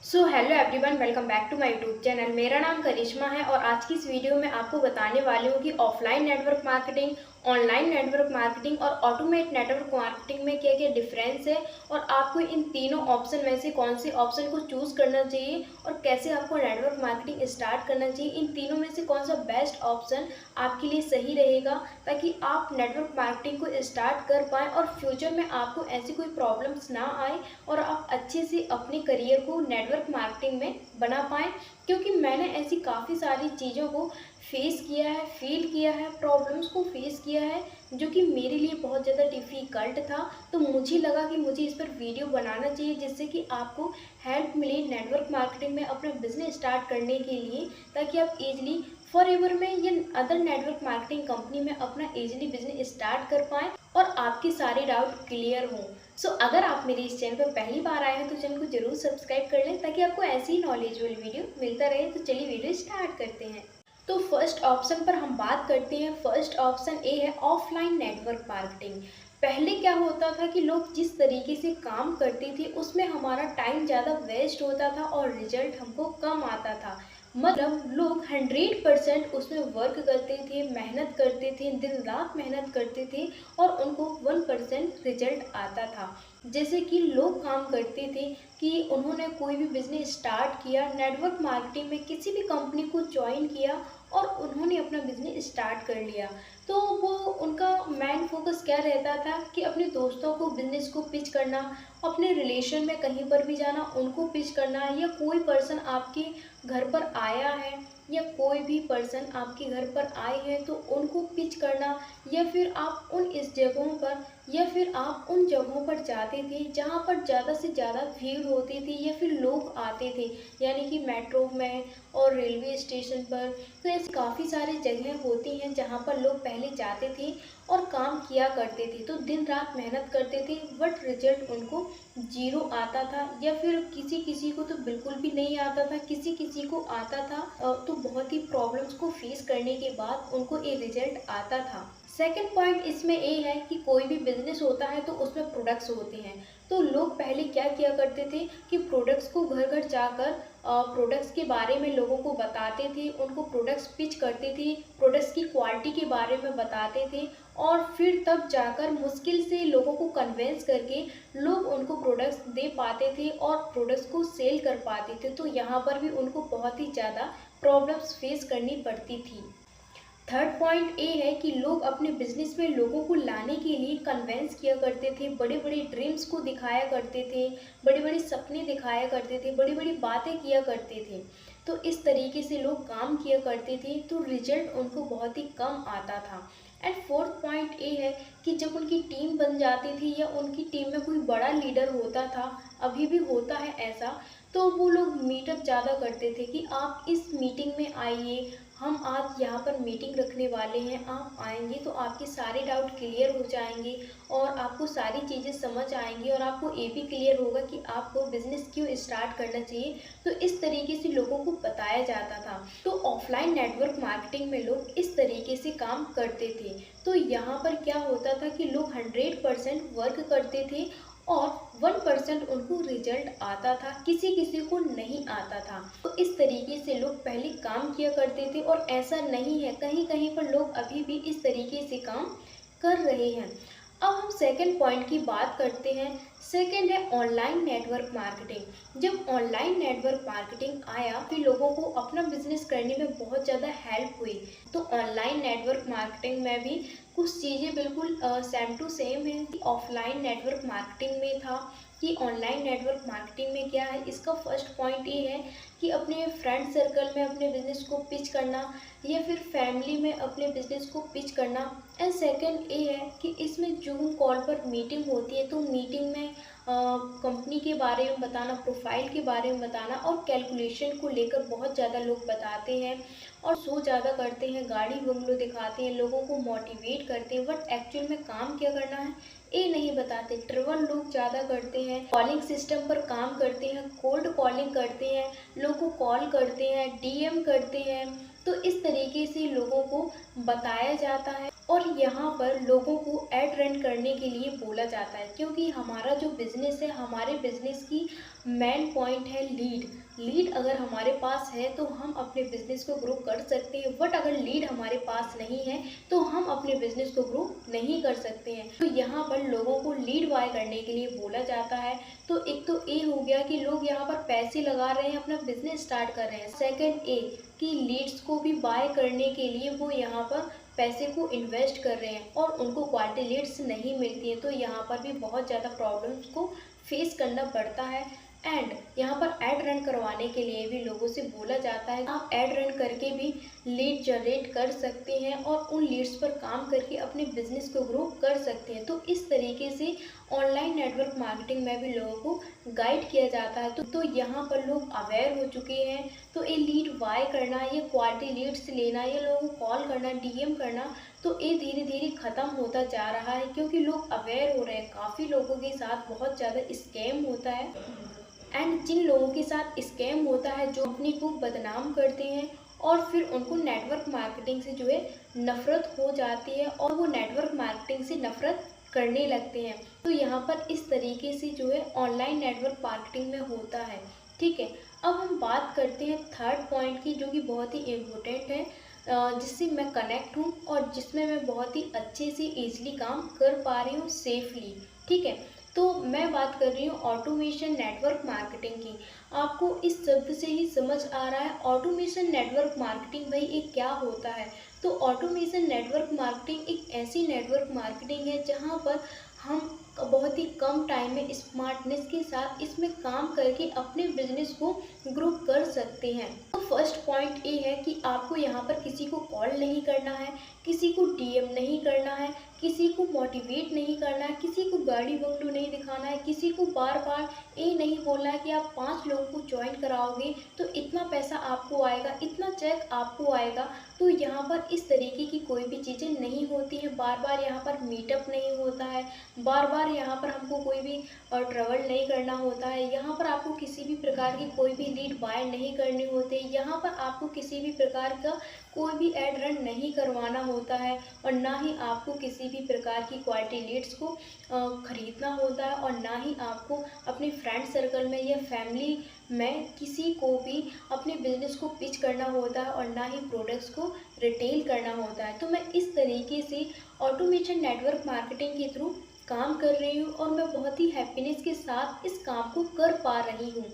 Hello everyone, welcome back to my YouTube channel. मेरा नाम करिश्मा है और आज की इस वीडियो में आपको बताने वाली हूँ कि offline network marketing, online network marketing और ऑटोमेट नेटवर्क मार्केटिंग में क्या क्या डिफरेंस है और आपको इन तीनों ऑप्शन में से कौन से ऑप्शन को चूज़ करना चाहिए और कैसे आपको नेटवर्क मार्केटिंग स्टार्ट करना चाहिए। इन तीनों में से कौन सा बेस्ट ऑप्शन आपके लिए सही रहेगा ताकि आप नेटवर्क मार्केटिंग को स्टार्ट कर पाएँ और फ्यूचर में आपको ऐसी कोई प्रॉब्लम्स ना आए और आप अच्छे से अपने करियर को नेटवर्क मार्केटिंग में बना पाएँ। क्योंकि मैंने ऐसी काफ़ी सारी चीज़ों को फेस किया है, फील किया है, प्रॉब्लम्स को फेस किया है जो कि मेरे लिए बहुत ज़्यादा डिफ़िकल्ट था। तो मुझे लगा कि मुझे इस पर वीडियो बनाना चाहिए जिससे कि आपको हेल्प मिले नेटवर्क मार्केटिंग में अपना बिजनेस स्टार्ट करने के लिए, ताकि आप ईजिली फॉरएवर में या अदर नेटवर्क मार्केटिंग कंपनी में अपना ईजिली बिजनेस स्टार्ट कर पाएँ और आपके सारे डाउट क्लियर हों। अगर आप मेरे इस चैनल पर पहली बार आए हैं तो चैनल को जरूर सब्सक्राइब कर लें ताकि आपको ऐसी ही नॉलेजेबल वीडियो मिलता रहे। तो चलिए वीडियो स्टार्ट करते हैं। तो फर्स्ट ऑप्शन पर हम बात करते हैं। फर्स्ट ऑप्शन ए है ऑफलाइन नेटवर्क मार्केटिंग। पहले क्या होता था कि लोग जिस तरीके से काम करते थे उसमें हमारा टाइम ज़्यादा वेस्ट होता था और रिजल्ट हमको कम आता था। मतलब लोग 100% उसमें वर्क करते थे, मेहनत करते थे, दिन रात मेहनत करते थे और उनको 1% रिजल्ट आता था। जैसे कि लोग काम करते थे कि उन्होंने कोई भी बिजनेस स्टार्ट किया, नेटवर्क मार्केटिंग में किसी भी कंपनी को ज्वाइन किया और उन्होंने अपना बिजनेस स्टार्ट कर लिया। तो वो उनका मेन फोकस क्या रहता था कि अपने दोस्तों को बिजनेस को पिच करना, अपने रिलेशन में कहीं पर भी जाना उनको पिच करना, या कोई पर्सन आपके घर पर आया है या कोई भी पर्सन आपके घर पर आए हैं तो उनको पिच करना, या फिर आप उन जगहों पर जाते थे जहां पर ज़्यादा से ज़्यादा भीड़ होती थी या फिर लोग आते थे, यानी कि मेट्रो में और रेलवे स्टेशन पर। तो ऐसी काफ़ी सारी जगहें होती हैं जहां पर लोग पहले जाते थे और काम किया करते थे। तो दिन रात मेहनत करते थे बट रिजल्ट उनको जीरो आता था, या फिर किसी किसी को तो बिल्कुल भी नहीं आता था, किसी किसी को आता था तो बहुत ही प्रॉब्लम्स को फेस करने के बाद उनको ये रिजल्ट आता था। सेकंड पॉइंट इसमें ये है कि कोई भी बिजनेस होता है तो उसमें प्रोडक्ट्स होते हैं। तो लोग पहले क्या किया करते थे कि प्रोडक्ट्स को घर घर जाकर प्रोडक्ट्स के बारे में लोगों को बताते थे, उनको प्रोडक्ट्स पिच करते थे, प्रोडक्ट्स की क्वालिटी के बारे में बताते थे और फिर तब जाकर मुश्किल से लोगों को कन्विंस करके लोग उनको प्रोडक्ट्स दे पाते थे और प्रोडक्ट्स को सेल कर पाते थे। तो यहाँ पर भी उनको बहुत ही ज़्यादा प्रॉब्लम्स फेस करनी पड़ती थी। थर्ड पॉइंट ये है कि लोग अपने बिजनेस में लोगों को लाने के लिए कन्वेंस किया करते थे, बड़े बड़े ड्रीम्स को दिखाया करते थे, बड़े बड़े सपने दिखाया करते थे, बड़ी बड़ी बातें किया करते थे। तो इस तरीके से लोग काम किया करते थे तो रिजल्ट उनको बहुत ही कम आता था। एंड फोर्थ पॉइंट ये है कि जब उनकी टीम बन जाती थी या उनकी टीम में कोई बड़ा लीडर होता था, अभी भी होता है ऐसा, तो वो लोग मीटअप ज़्यादा करते थे कि आप इस मीटिंग में आइए, हम आज यहाँ पर मीटिंग रखने वाले हैं, आप आएंगे तो आपके सारे डाउट क्लियर हो जाएंगे और आपको सारी चीज़ें समझ आएंगी और आपको ये भी क्लियर होगा कि आपको बिजनेस क्यों स्टार्ट करना चाहिए। तो इस तरीके से लोगों को बताया जाता था। तो ऑफलाइन नेटवर्क मार्केटिंग में लोग इस तरीके से काम करते थे। तो यहाँ पर क्या होता था कि लोग 100% वर्क करते थे और 1% उनको रिजल्ट आता था, किसी किसी को नहीं आता था। तो इस तरीके से लोग पहले काम किया करते थे और ऐसा नहीं है, कहीं कहीं पर लोग अभी भी इस तरीके से काम कर रहे हैं। अब हम सेकंड पॉइंट की बात करते हैं। सेकंड है ऑनलाइन नेटवर्क मार्केटिंग। जब ऑनलाइन नेटवर्क मार्केटिंग आया फिर लोगों को अपना बिजनेस करने में बहुत ज़्यादा हेल्प हुई। तो ऑनलाइन नेटवर्क मार्केटिंग में भी कुछ चीज़ें बिल्कुल सेम टू सेम है कि ऑफलाइन नेटवर्क मार्केटिंग में था। कि ऑनलाइन नेटवर्क मार्केटिंग में क्या है, इसका फर्स्ट पॉइंट ये है कि अपने फ्रेंड सर्कल में अपने बिजनेस को पिच करना या फिर फैमिली में अपने बिजनेस को पिच करना। एंड सेकंड ये है कि इसमें जूम कॉल पर मीटिंग होती है तो मीटिंग में कंपनी के बारे में बताना, प्रोफाइल के बारे में बताना और कैलकुलेशन को लेकर बहुत ज़्यादा लोग बताते हैं और शो ज़्यादा करते हैं, गाड़ी बंगलो दिखाते हैं, लोगों को मोटिवेट करते हैं, बट एक्चुअल में काम क्या करना है ये नहीं बताते। ट्रेवल लोग ज़्यादा करते हैं, कॉलिंग सिस्टम पर काम करते हैं, कोल्ड कॉलिंग करते हैं, लोगों को कॉल करते हैं, डीएम करते हैं। तो इस तरीके से लोगों को बताया जाता है और यहाँ पर लोगों को ऐड रन करने के लिए बोला जाता है, क्योंकि हमारा जो बिज़नेस है, हमारे बिज़नेस की मेन पॉइंट है लीड। लीड अगर हमारे पास है तो हम अपने बिज़नेस को ग्रो कर सकते हैं, बट अगर लीड हमारे पास नहीं है तो हम अपने बिज़नेस को ग्रो नहीं कर सकते हैं। तो यहाँ पर लोगों को लीड बाय करने के लिए बोला जाता है। तो एक तो ए हो गया कि लोग यहाँ पर पैसे लगा रहे हैं, अपना बिज़नेस स्टार्ट कर रहे हैं। सेकंड ए कि लीड्स को भी बाय करने के लिए वो यहाँ पर पैसे को इन्वेस्ट कर रहे हैं और उनको क्वालिटी लीड्स नहीं मिलती हैं, तो यहाँ पर भी बहुत ज़्यादा प्रॉब्लम्स को फेस करना पड़ता है। एंड यहाँ पर ऐड रन करवाने के लिए भी लोगों से बोला जाता है आप ऐड रन करके भी लीड जनरेट कर सकते हैं और उन लीड्स पर काम करके अपने बिजनेस को ग्रो कर सकते हैं। तो इस तरीके से ऑनलाइन नेटवर्क मार्केटिंग में भी लोगों को गाइड किया जाता है। तो यहाँ पर लोग अवेयर हो चुके हैं। तो ये लीड बाय करना, ये क्वालिटी लीड्स लेना, ये लोगों को कॉल करना, डीएम करना, तो ये धीरे धीरे ख़त्म होता जा रहा है, क्योंकि लोग अवेयर हो रहे हैं। काफ़ी लोगों के साथ बहुत ज़्यादा स्कैम होता है। एंड जिन लोगों के साथ स्कैम होता है, जो अपनी को बदनाम करते हैं और फिर उनको नेटवर्क मार्केटिंग से जो है नफ़रत हो जाती है और वो नेटवर्क मार्केटिंग से नफ़रत करने लगते हैं। तो यहाँ पर इस तरीके से जो है ऑनलाइन नेटवर्क मार्केटिंग में होता है। ठीक है, अब हम बात करते हैं थर्ड पॉइंट की, जो कि बहुत ही इम्पोर्टेंट है, जिससे मैं कनेक्ट हूँ और जिसमें मैं बहुत ही अच्छे से ईजिली काम कर पा रही हूँ सेफली। ठीक है, तो मैं बात कर रही हूँ ऑटोमेशन नेटवर्क मार्केटिंग की। आपको इस शब्द से ही समझ आ रहा है ऑटोमेशन नेटवर्क मार्केटिंग भाई ये क्या होता है। तो ऑटोमेशन नेटवर्क मार्केटिंग एक ऐसी नेटवर्क मार्केटिंग है जहाँ पर हम बहुत ही कम टाइम में स्मार्टनेस के साथ इसमें काम करके अपने बिजनेस को ग्रो कर सकते हैं। तो फर्स्ट पॉइंट ये है कि आपको यहाँ पर किसी को कॉल नहीं करना है, किसी को डीएम नहीं करना है, किसी को मोटिवेट नहीं करना है, किसी को गाड़ी बंगलू नहीं दिखाना है, किसी को बार बार ये नहीं बोलना है कि आप 5 लोगों को ज्वाइन कराओगे तो इतना पैसा आपको आएगा, इतना चेक आपको आएगा। तो यहाँ पर इस तरीके की कोई भी चीज़ें नहीं होती हैं। बार बार यहाँ पर मीटअप नहीं होता है, बार बार यहाँ पर हमको कोई भी ट्रैवल नहीं करना होता है, यहाँ पर आपको किसी भी प्रकार की कोई भी लीड बाय नहीं करनी होती, यहाँ पर आपको किसी भी प्रकार का कोई भी ऐड रन नहीं करवाना होता है और ना ही आपको किसी भी प्रकार की क्वालिटी लीड्स को खरीदना होता है और ना ही आपको अपने फ्रेंड सर्कल में या फैमिली में किसी को भी अपने बिजनेस को पिच करना होता है और ना ही प्रोडक्ट्स को रिटेल करना होता है। तो मैं इस तरीके से ऑटोमेशन नेटवर्क मार्केटिंग के थ्रू काम कर रही हूँ और मैं बहुत ही हैप्पीनेस के साथ इस काम को कर पा रही हूँ।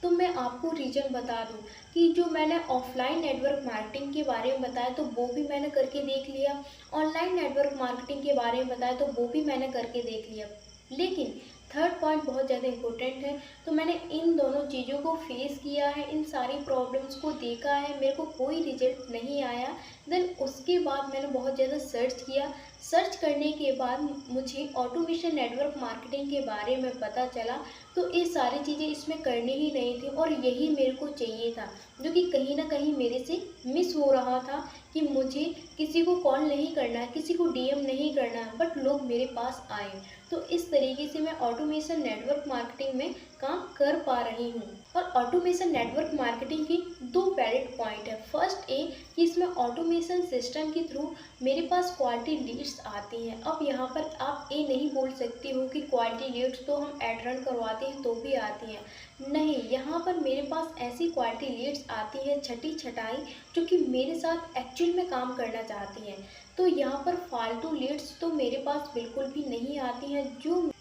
तो मैं आपको रीज़न बता दूँ कि जो मैंने ऑफलाइन नेटवर्क मार्केटिंग के बारे में बताया तो वो भी मैंने करके देख लिया, ऑनलाइन नेटवर्क मार्केटिंग के बारे में बताया तो वो भी मैंने करके देख लिया। लेकिन थर्ड पॉइंट बहुत ज़्यादा इम्पोर्टेंट है। तो मैंने इन दोनों चीज़ों को फेस किया है, इन सारी प्रॉब्लम्स को देखा है, मेरे को कोई रिजल्ट नहीं आया। देन उसके बाद मैंने बहुत ज़्यादा सर्च किया। सर्च करने के बाद मुझे ऑटोमेशन नेटवर्क मार्केटिंग के बारे में पता चला। तो ये सारी चीज़ें इसमें करनी ही नहीं थी और यही मेरे को चाहिए था, जो कि कहीं ना कहीं मेरे से मिस हो रहा था कि मुझे किसी को कॉल नहीं करना है, किसी को डीएम नहीं करना है, बट लोग मेरे पास आए। तो इस तरीके से मैं ऑटोमेशन नेटवर्क मार्केटिंग में काम कर पा रही हूँ। और ऑटोमेशन नेटवर्क मार्केटिंग की 2 वैलिड पॉइंट है। फर्स्ट ए कि इसमें ऑटोमेशन सिस्टम के थ्रू मेरे पास क्वालिटी लीड्स आती हैं। अब यहाँ पर आप ये नहीं बोल सकते हो कि क्वालिटी लीड्स तो हम ऐड रन करवाते हैं तो भी आती हैं। नहीं, यहाँ पर मेरे पास ऐसी क्वालिटी लीड्स आती है छठी छटाई, जो कि मेरे साथ एक्चुअल में काम करना चाहती हैं। तो यहाँ पर फालतू लीड्स तो मेरे पास बिल्कुल भी नहीं आती हैं।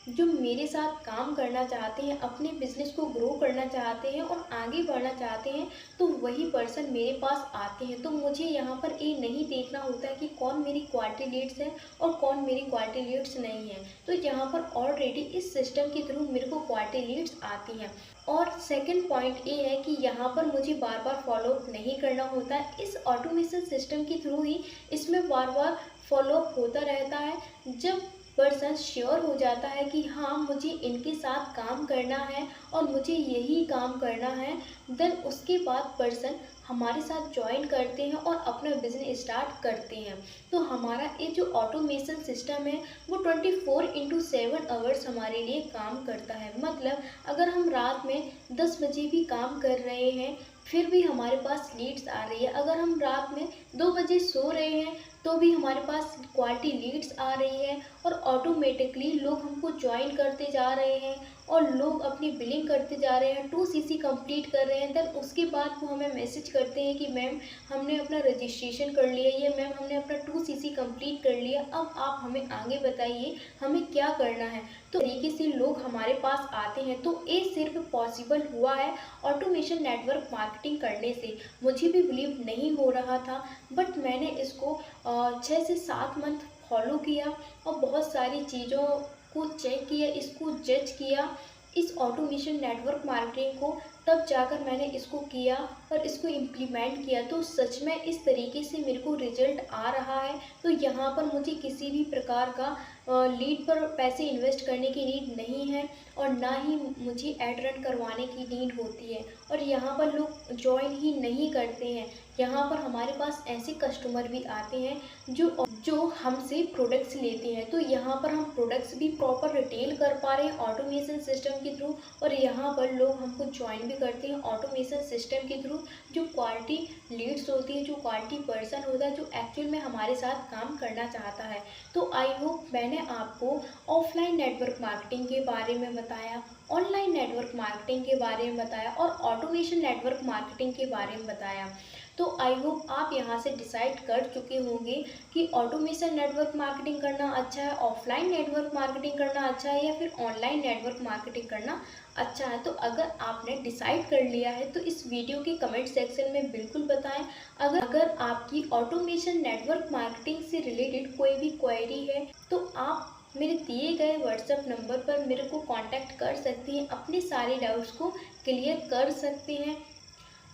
जो मेरे साथ काम करना चाहते हैं, अपने बिजनेस को ग्रो करना चाहते हैं और आगे बढ़ना चाहते हैं, तो वही पर्सन मेरे पास आते हैं। तो मुझे यहाँ पर ये नहीं देखना होता है कि कौन मेरी क्वालिटी लीड्स है और कौन मेरी क्वालिटी लीड्स नहीं है। तो यहाँ पर ऑलरेडी इस सिस्टम के थ्रू मेरे को क्वालिटी लीड्स आती हैं। और सेकंड पॉइंट ये है कि यहाँ पर मुझे बार बार फॉलोअप नहीं करना होता है। इस ऑटोमेशन सिस्टम के थ्रू ही इसमें बार बार फॉलोअप होता रहता है। जब पर्सन श्योर हो जाता है कि हाँ मुझे इनके साथ काम करना है और मुझे यही काम करना है, देन उसके बाद पर्सन हमारे साथ ज्वाइन करते हैं और अपना बिजनेस स्टार्ट करते हैं। तो हमारा ये जो ऑटोमेशन सिस्टम है वो 24/7 आवर्स हमारे लिए काम करता है। मतलब अगर हम रात में 10 बजे भी काम कर रहे हैं फिर भी हमारे पास लीड्स आ रही है। अगर हम रात में 2 बजे सो रहे हैं तो भी हमारे पास क्वालिटी लीड्स आ रही है और ऑटोमेटिकली लोग हमको ज्वाइन करते जा रहे हैं और लोग अपनी बिलिंग करते जा रहे हैं, 2 CC कंप्लीट कर रहे हैं। देन उसके बाद वो हमें मैसेज करते हैं कि मैम हमने अपना रजिस्ट्रेशन कर लिया, या मैम हमने अपना 2 CC कंप्लीट कर लिया, अब आप हमें आगे बताइए हमें क्या करना है। तो तरीके से लोग हमारे पास आते हैं। तो ये सिर्फ पॉसिबल हुआ है ऑटोमेशन नेटवर्क मार्केटिंग करने से। मुझे भी बिलीव नहीं हो रहा था, बट मैंने इसको 6 से 7 मंथ फॉलो किया और बहुत सारी चीज़ों को चेक किया, इसको जज किया, इस ऑटोमेशन नेटवर्क मार्केटिंग को, तब जाकर मैंने इसको किया और इसको इम्प्लीमेंट किया। तो सच में इस तरीके से मेरे को रिजल्ट आ रहा है। तो यहाँ पर मुझे किसी भी प्रकार का लीड पर पैसे इन्वेस्ट करने की नीड नहीं है और ना ही मुझे ऐड रन करवाने की नीड होती है। और यहाँ पर लोग ज्वाइन ही नहीं करते हैं। यहाँ पर हमारे पास ऐसे कस्टमर भी आते हैं जो हमसे प्रोडक्ट्स लेते हैं। तो यहाँ पर हम प्रोडक्ट्स भी प्रॉपर रिटेल कर पा रहे हैं ऑटोमेशन सिस्टम के थ्रू, और यहाँ पर लोग हमको ज्वाइन भी करते हैं ऑटोमेशन सिस्टम के थ्रू। जो क्वालिटी लीड्स होती है, जो क्वालिटी पर्सन होता है, जो एक्चुअल में हमारे साथ काम करना चाहता है। तो आई होप मैंने आपको ऑफलाइन नेटवर्क मार्केटिंग के बारे में बताया, ऑनलाइन नेटवर्क मार्केटिंग के बारे में बताया और ऑटोमेशन नेटवर्क मार्केटिंग के बारे में बताया। तो आई होप आप यहाँ से डिसाइड कर चुके होंगे कि ऑटोमेशन नेटवर्क मार्केटिंग करना अच्छा है, ऑफलाइन नेटवर्क मार्केटिंग करना अच्छा है, या फिर ऑनलाइन नेटवर्क मार्केटिंग करना अच्छा है। तो अगर आपने डिसाइड कर लिया है तो इस वीडियो के कमेंट सेक्शन में बिल्कुल बताएं। अगर आपकी ऑटोमेशन नेटवर्क मार्केटिंग से रिलेटेड कोई भी क्वेरी है तो आप मेरे दिए गए व्हाट्सएप नंबर पर मेरे को कांटेक्ट कर सकती हैं, अपने सारे डाउट्स को क्लियर कर सकते हैं।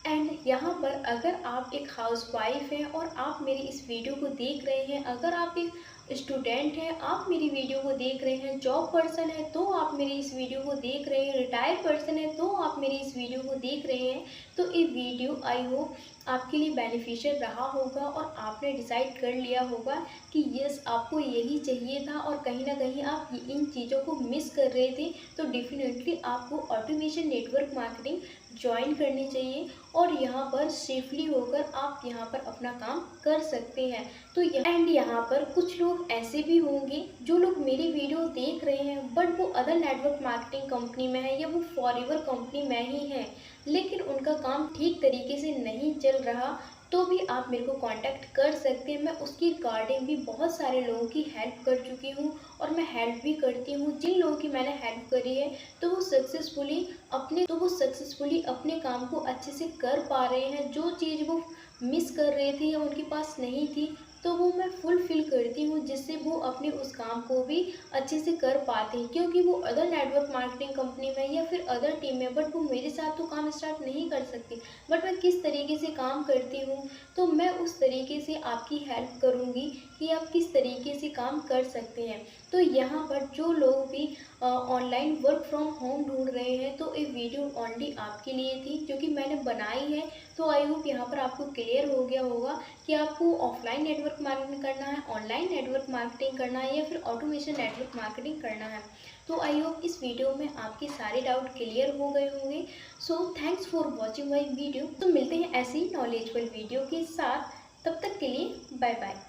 एंड यहाँ पर अगर आप एक हाउसवाइफ हैं और आप मेरी इस वीडियो को देख रहे हैं, अगर आप एक स्टूडेंट हैं, आप मेरी वीडियो को देख रहे हैं, जॉब पर्सन है तो आप मेरी इस वीडियो को देख रहे हैं, रिटायर्ड पर्सन है तो आप मेरी इस वीडियो को देख रहे हैं, तो ये वीडियो आई होप आपके लिए बेनिफिशियल रहा होगा और आपने डिसाइड कर लिया होगा कि यस आपको यही चाहिए था और कहीं ना कहीं आप इन चीज़ों को मिस कर रहे थे। तो डेफिनेटली आपको ऑटोमेशन नेटवर्क मार्केटिंग ज्वाइन करनी चाहिए और यहाँ पर सेफली होकर आप यहाँ पर अपना काम कर सकते हैं। तो यहाँ पर कुछ लोग ऐसे भी होंगे जो लोग मेरी वीडियो देख रहे हैं बट वो अदर नेटवर्क मार्केटिंग कंपनी में है या वो फॉरएवर कंपनी में ही है, लेकिन उनका काम ठीक तरीके से नहीं चल रहा, तो भी आप मेरे को कांटेक्ट कर सकते हैं। मैं उसकी रिगार्डिंग भी बहुत सारे लोगों की हेल्प कर चुकी हूँ और मैं हेल्प भी करती हूँ। जिन लोगों की मैंने हेल्प करी है तो वो सक्सेसफुली अपने काम को अच्छे से कर पा रहे हैं। जो चीज़ वो मिस कर रहे थे या उनके पास नहीं थी तो वो मैं फुलफिल करती हूँ, जिससे वो अपने उस काम को भी अच्छे से कर पाते हैं। क्योंकि वो अदर नेटवर्क मार्केटिंग कंपनी में या फिर अदर टीम में, बट वो मेरे साथ तो काम स्टार्ट नहीं कर सकती, बट मैं किस तरीके से काम करती हूँ तो मैं उस तरीके से आपकी हेल्प करूँगी कि आप किस तरीके से काम कर सकते हैं। तो यहाँ पर जो लोग भी ऑनलाइन वर्क फ्रॉम होम ढूंढ रहे हैं तो ये वीडियो ओनली आपके लिए थी जो कि मैंने बनाई है। तो आई होप यहाँ पर आपको क्लियर हो गया होगा कि आपको ऑफलाइन नेटवर्क मार्केटिंग करना है, ऑनलाइन नेटवर्क मार्केटिंग करना है या फिर ऑटोमेशन नेटवर्क मार्केटिंग करना है। तो आई होप इस वीडियो में आपके सारे डाउट क्लियर हो गए होंगे। So thanks for watching my video. तो मिलते हैं ऐसी नॉलेजफुल वीडियो के साथ, तब तक के लिए बाय बाय।